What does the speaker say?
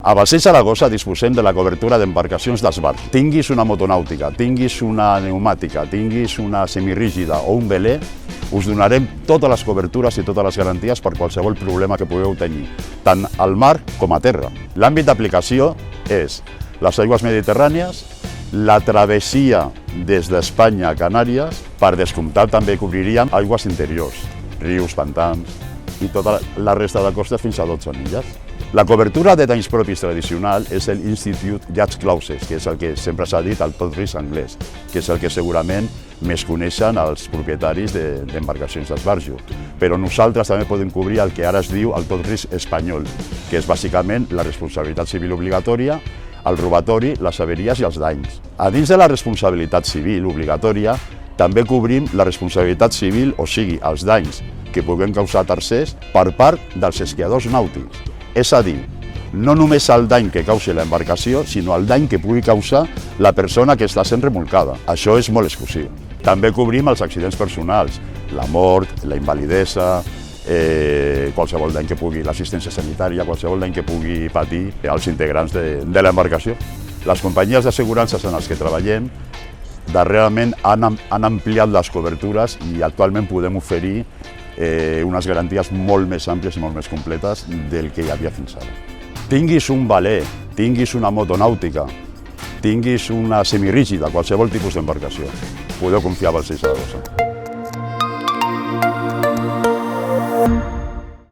A Balcells Saragossa disposem de la cobertura d'embarcacions d'esbarjo. Tinguis una motonàutica, tinguis una pneumàtica, tinguis una semirígida o un velé, us donarem totes les cobertures i totes les garanties per qualsevol problema que pugueu tenir, tant al mar com a terra. L'àmbit d'aplicació és les aigües mediterrànies, la travessia des d'Espanya a Canàries, per descomptat també cobriríem aigües interiors, rius, pantans i tota la resta de costes fins a 12 milles. La cobertura de danys propis tradicional és l'Institute Yacht Clauses, que és el que sempre s'ha dit el tot risc anglès, que és el que segurament més coneixen els propietaris d'embarcacions d'esbarjo. Però nosaltres també podem cobrir el que ara es diu el tot risc espanyol, que és bàsicament la responsabilitat civil obligatòria, el robatori, les averies i els danys. A dins de la responsabilitat civil obligatòria també cobrim la responsabilitat civil, o sigui, els danys que puguem causar tercers per part dels esquiadors nàutics. És a dir, no només el dany que causi l'embarcació, sinó el dany que pugui causar la persona que està sent remolcada. Això és molt exclusiu. També cobrim els accidents personals, la mort, la invalidesa, qualsevol dany que pugui, l'assistència sanitària, qualsevol dany que pugui patir els integrants de l'embarcació. Les companyies d'assegurances en les que treballem darrerament han ampliat les cobertures i actualment podem oferir unes garanties molt més àmplies i molt més completes del que hi havia fins ara. Tinguis un velé, tinguis una motonàutica, tinguis una semirígida, qualsevol tipus d'embarcació, podeu confiar en Balcells Saragossa.